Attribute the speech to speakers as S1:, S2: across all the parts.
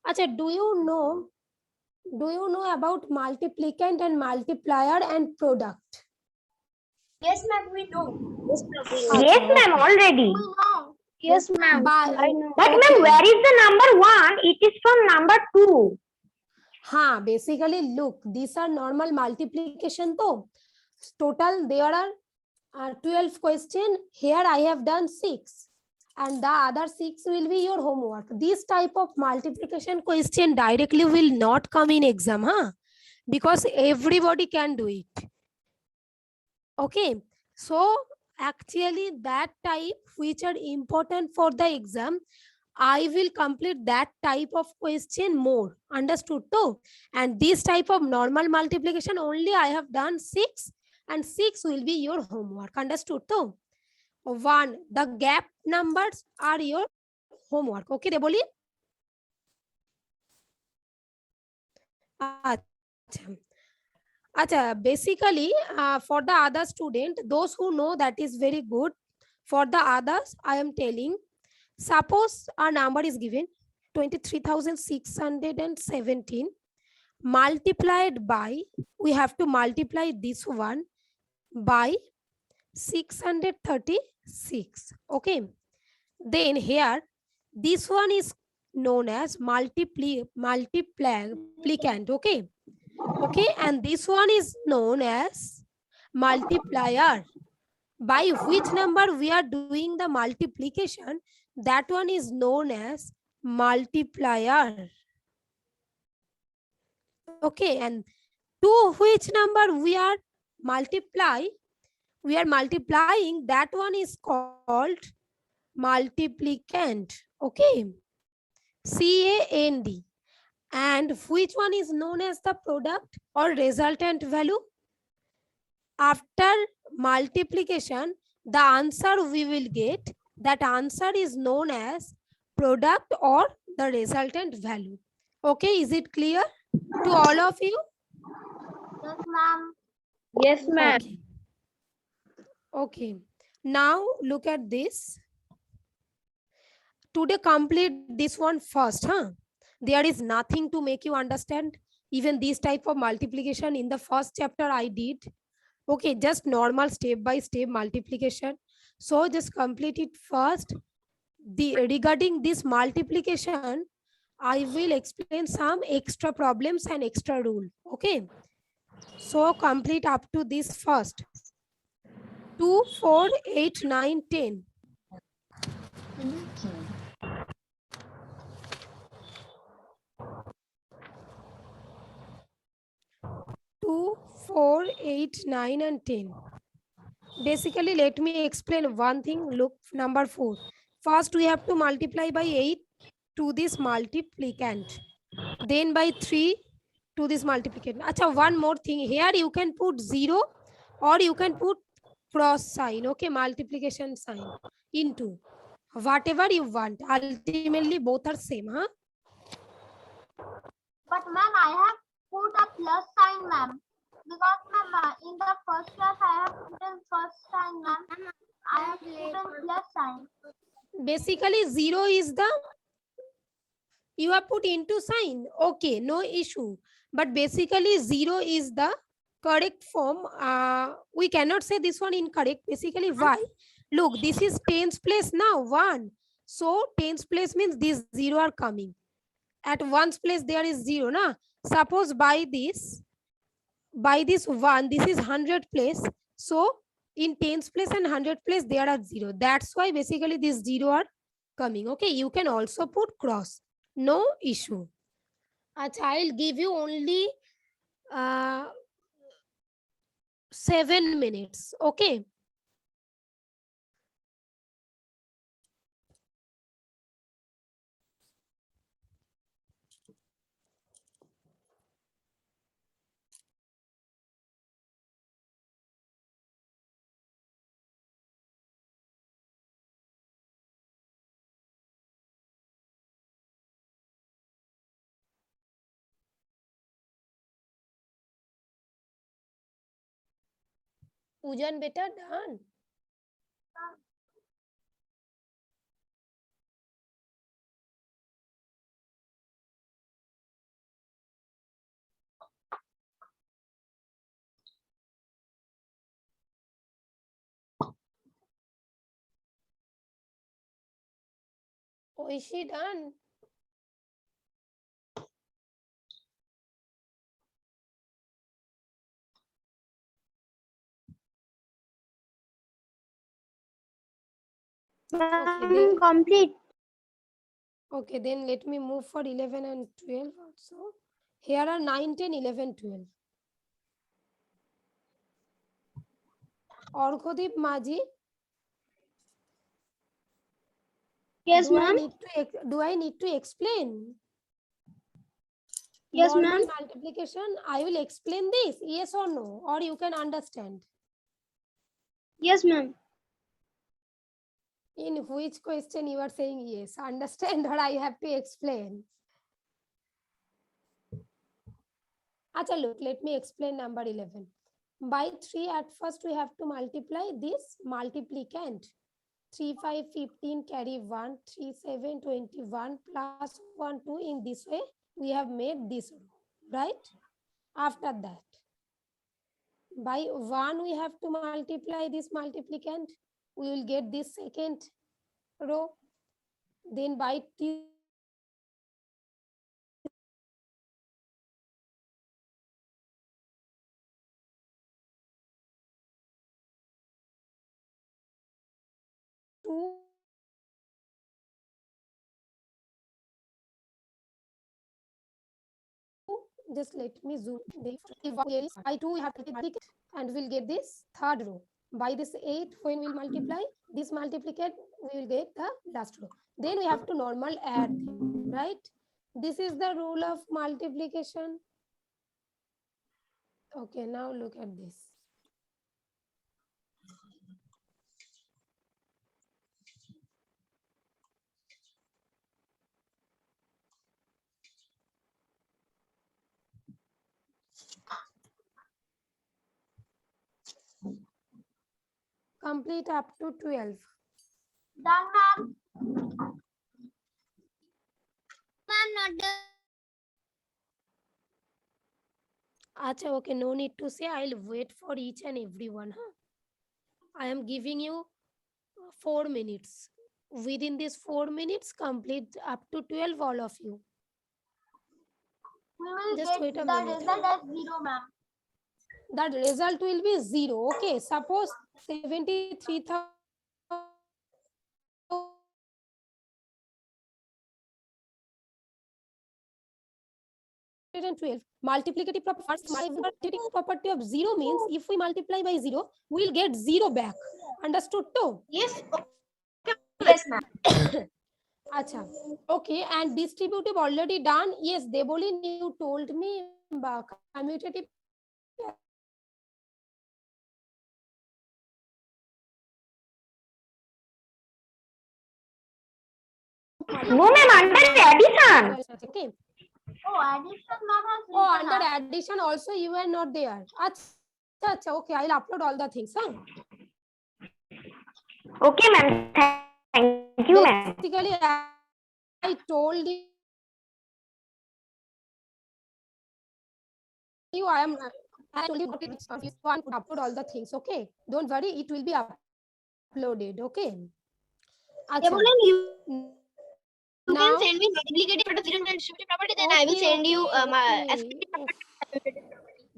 S1: अच्छा, do you know about multiplicand and multiplier and product?
S2: Yes, ma'am, we know. Yes, ma'am, we know.
S3: Yes,
S1: Acha,
S3: ma'am,
S1: okay.
S3: already.
S2: We know. Yes, ma'am. I know.
S3: But
S1: Okay.
S3: ma'am, where is the number 1? It is from number 2.
S1: हाँ, basically look, these are normal multiplication though. Total there are 12 question. Here I have done 6. And the other 6 will be your homework. This type of multiplication question directly will not come in exam, huh? Because everybody can do it. Okay, so actually that type which are important for the exam, I will complete that type of question more. Understood though? And this type of normal multiplication only I have done 6, and 6 will be your homework. Understood though? 1, the gap numbers are your homework. Okay, they boli? Acha, basically, for the other student, those who know, that is very good. For the others, I am telling, suppose our number is given 23,617 multiplied by, we have to multiply this one by 636. Okay. Then here, this one is known as multiplicand. Okay. Okay, and this one is known as multiplier. By which number we are doing the multiplication, that one is known as multiplier. Okay, and to which number we are multiplying, that one is called multiplicand. Okay, CAND. And which one is known as the product or resultant value? After multiplication, the answer we will get, that answer is known as product or the resultant value. Okay, is it clear to all of you?
S2: Yes, ma'am. Yes, ma'am.
S1: Okay. Okay. Now look at this. Today complete this one first, huh? There is nothing to make you understand. Even this type of multiplication in the first chapter I did. Okay, just normal step by step multiplication. So just complete it first. Regarding this multiplication, I will explain some extra problems and extra rule. Okay, so complete up to this first. 2, 4, 8, 9, 10. 2, 4, 8, 9, and 10. Basically, let me explain one thing. Look, number 4. First, we have to multiply by 8 to this multiplicand. Then by 3 to this multiplication. Acha, one more thing. Here you can put 0 or you can put cross sign. Okay, multiplication sign into. Whatever you want. Ultimately, both are same. Huh?
S2: But ma'am, I have put a plus sign, ma'am. Because ma'am, in the first class I have put a plus sign, ma'am. I have put a plus sign.
S1: Basically, 0 is the, you have put into sign. Okay, no issue. But basically, 0 is the correct form. We cannot say this one incorrect. Basically, why? Look, this is tens place now, 1. So, tens place means these 0 are coming. At ones place, there is 0. Na? Suppose by this 1, this is 100 place. So, in tens place and 100 place, there are 0. That's why basically these 0 are coming. Okay, you can also put cross. No issue. Achha, I'll give you only 7 minutes. Okay. Pujan beta, done. Oh, is she done?
S3: Ma'am, complete.
S1: Okay, then let me move for 11 and 12 also. Here are 9, 10, 11, 12. Orkhodip Maji,
S3: Yes,
S1: do I
S3: ma'am.
S1: need to explain?
S3: Yes,
S1: Normal
S3: ma'am.
S1: multiplication, I will explain this, yes or no, or you can understand.
S3: Yes, ma'am.
S1: In which question you are saying yes, understand, or I have to explain? Acha, look, let me explain number 11. By 3 at first we have to multiply this multiplicand. 3, 5, 15 carry 1, 3, 7, 21 plus 1, 2. In this way, we have made this row, right? After that, by 1 we have to multiply this multiplicand. We will get this second row. Then by 2, just let me zoom. By 2 we have to multiply and we'll get this third row. By this 8, when we'll multiply this multiplicand, we will get the last row. Then we have to normal add them, right? This is the rule of multiplication. Okay, now look at this. Complete up to 12.
S2: Done, ma'am. Ma'am, not done.
S1: Acha, okay, no need to say. I'll wait for each and every one. Huh? I am giving you 4 minutes. Within these 4 minutes, complete up to 12, all of you.
S2: We will
S1: Just
S2: get
S1: wait a
S2: the
S1: minute.
S2: result as 0, ma'am.
S1: That result will be 0. Okay, suppose 73,000 and 12. Multiplicative property of 0 means if we multiply by 0, we'll get 0 back. Understood too?
S3: Yes. Yes, ma'am.
S1: Acha. Okay, and distributive already done. Yes, Debolin, you told me commutative.
S3: No, ma'am, under addition.
S1: Okay.
S2: Oh, addition, ma'am has
S1: Oh,
S2: written
S1: under
S2: up.
S1: addition also you are not there. Acha, okay, I'll upload all the things. Huh?
S3: Okay, ma'am. Thank you, ma'am.
S1: Basically, I told you I told you what you want to upload all the things. Okay, don't worry, it will be uploaded. Okay. Acha.
S3: You
S1: Now,
S3: can send me multiplicative property and distributive property, then I will send you my associative property.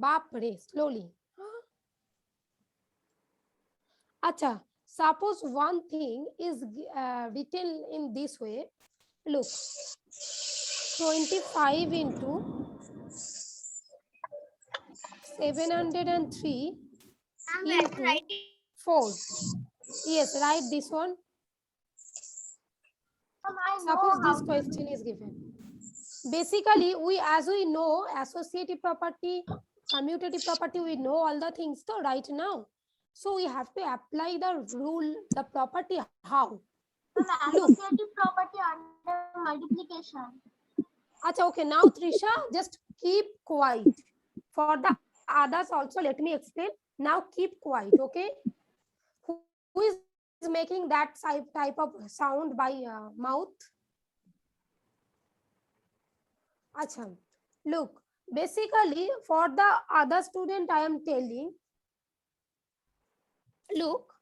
S1: Bapre, slowly. Acha, suppose one thing is written in this way. Look, 25 into 703 into 4. Yes, write this one.
S2: Ma'am, I know
S1: Suppose this
S2: how to
S1: question
S2: do.
S1: is given. Basically, as we know, associative property, commutative property, we know all the things so right now. So we have to apply the rule, the property how?
S2: Ma'am,
S1: Look.
S2: associative property under multiplication.
S1: Acha, okay, now Trisha, just keep quiet. For the others also, let me explain. Now keep quiet, okay? Who is making that type of sound by mouth? Acha, look, basically for the other student I am telling, look,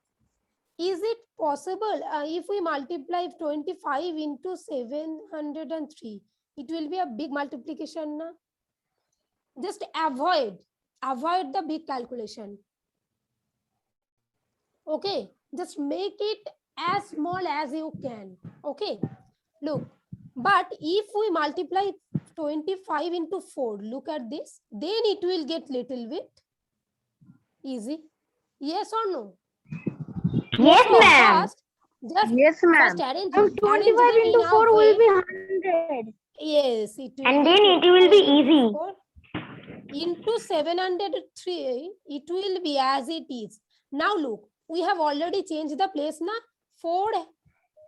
S1: Is it possible if we multiply 25 into 703? It will be a big multiplication, na? Just avoid the big calculation. Okay, just make it as small as you can. Okay, look, but if we multiply 25 into 4, look at this, then it will get little bit easy. Yes or no?
S3: Yes,
S1: So
S3: ma'am.
S1: first, just
S4: Yes, ma'am.
S1: first arrange,
S4: And
S1: arrange
S4: 25
S1: them in
S4: into
S1: a
S4: 4 will
S1: way.
S4: be 100.
S1: Yes, it will
S3: And
S1: be
S3: then it will
S1: 25
S3: be
S1: into
S3: easy.
S1: 4 into 703, it will be as it is. Now look, we have already changed the place, na? 4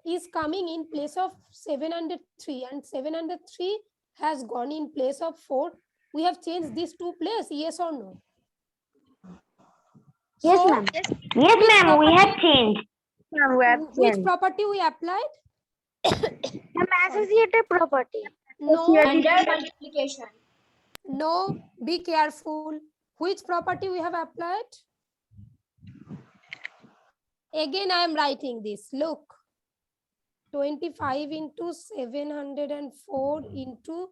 S1: is coming in place of 703 and 703 has gone in place of 4. We have changed these two places, yes or no?
S4: Yes,
S1: So,
S4: ma'am.
S3: Yes,
S1: which
S3: ma'am. We have
S1: property-
S3: changed.
S4: Ma'am, we have
S1: which
S4: changed.
S1: property we applied?
S4: Ma'am, associative property.
S1: No,
S4: Associative
S3: multiplication.
S1: no, be careful. Which property we have applied? Again, I am writing this. Look, 25 into 704 into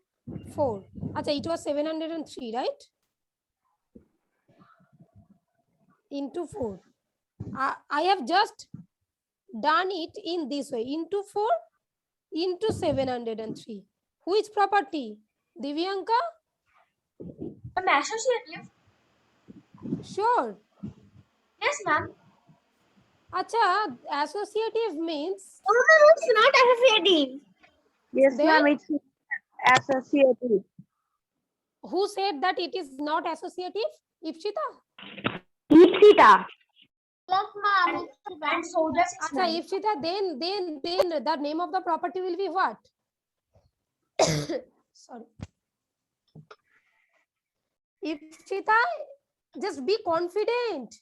S1: 4. Acha, it was 703, right? Into 4. I have just done it in this way. Into 4 into 703. Which property? Divyanka?
S3: Ma'am, associative.
S1: Sure.
S3: Yes, ma'am.
S1: Acha, associative means
S3: Oh, no, it's not associative.
S4: Yes,
S1: Then-
S4: ma'am. It's associative.
S1: who said that it is not associative? Ipshita?
S3: Ipsita.
S2: Yes, ma'am.
S3: And so does
S1: Acha, Ipshita, then the name of the property will be what? Sorry. Ipshita, just be confident.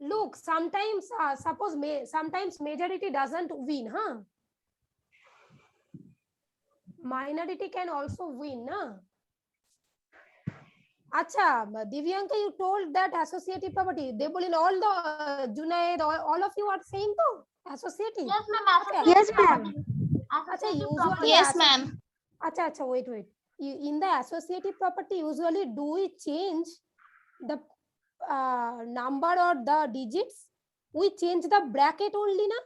S1: Look, sometimes sometimes majority doesn't win, huh? Minority can also win, na? Acha, Divyanka, you told that associative property. They will in all the Junaid, all of you are saying though associative.
S2: Yes, ma'am.
S1: Okay.
S4: Yes, ma'am.
S1: Acha,
S2: Associative
S1: usually
S2: property.
S3: Yes, ma'am.
S1: Acha, wait. In the associative property, usually do we change the number or the digits? We change the bracket only, na?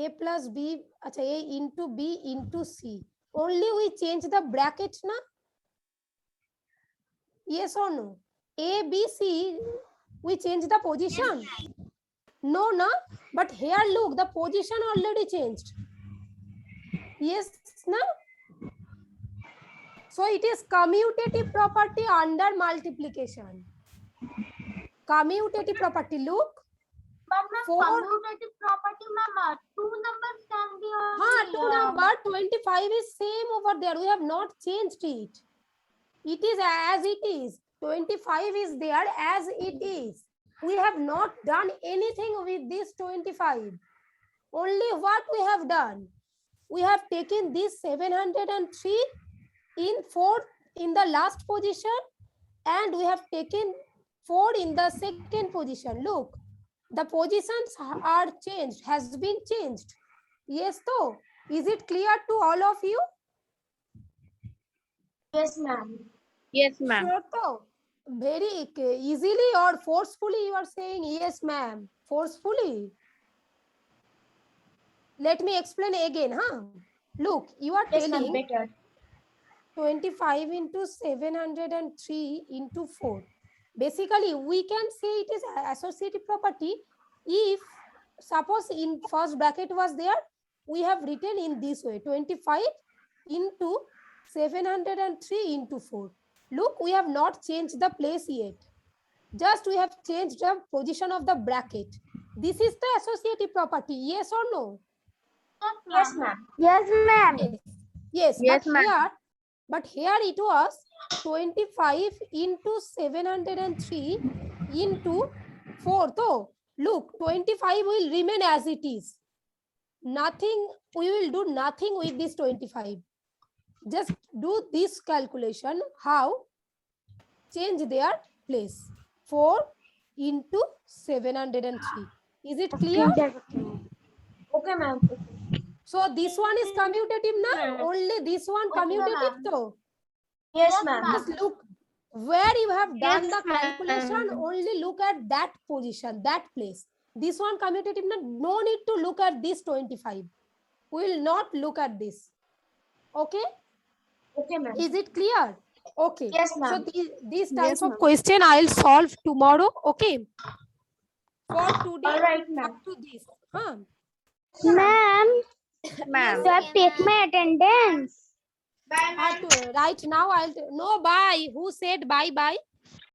S1: A plus B, acha, A into B into C. Only we change the bracket, na? Yes or no? A, B, C, we change the position. No, na? But here look, the position already changed. Yes, na? So it is commutative property under multiplication. Commutative property, look.
S2: But ma'am,
S1: Four-
S2: commutative property, ma'am, two numbers can be only.
S1: Two number 25 is same over there. We have not changed it. It is as it is. 25 is there as it is. We have not done anything with this 25. Only what we have done? We have taken this 703 in 4 in the last position and we have taken 4 in the second position. Look, the positions are changed, has been changed. Yes, though. Is it clear to all of you?
S3: Yes, ma'am.
S4: Yes, ma'am.
S1: Sure, though. Very easily or forcefully you are saying yes, ma'am. Forcefully. Let me explain again, huh? Look, you are telling
S3: Better.
S1: 25 into 703 into 4. Basically, we can say it is associative property if suppose in first bracket was there, we have written in this way 25 into 703 into 4. Look, we have not changed the place yet. Just we have changed the position of the bracket. This is the associative property, yes or no?
S2: Yes, ma'am.
S3: Yes, ma'am.
S4: Yes, ma'am.
S1: Yes,
S4: Yes,
S1: but
S4: ma'am.
S1: here it was 25 into 703 into 4. So look, 25 will remain as it is. Nothing, we will do nothing with this 25. Just do this calculation. How? change their place. 4 into 703. Is it clear?
S2: Okay, ma'am.
S1: So this one is commutative now.
S2: Hmm.
S1: Only this one
S2: Okay,
S1: commutative
S2: ma'am.
S1: though.
S2: Yes,
S1: Just
S2: ma'am.
S1: look where you have done
S2: Yes,
S1: the calculation.
S2: ma'am.
S1: Only look at that position, that place. This one commutative now. No need to look at this 25. We will not look at this. Okay.
S2: Okay, ma'am.
S1: Is it clear? Okay.
S2: Yes,
S1: So
S2: ma'am.
S1: this type
S2: Yes,
S1: of
S2: ma'am.
S1: question I'll solve tomorrow. Okay. For today,
S2: All right,
S1: up
S2: ma'am.
S1: to this. Huh?
S4: Ma'am,
S1: Ma'am.
S4: you have taken my attendance.
S2: Bye, ma'am.
S1: Right now I'll no bye. Who said bye bye?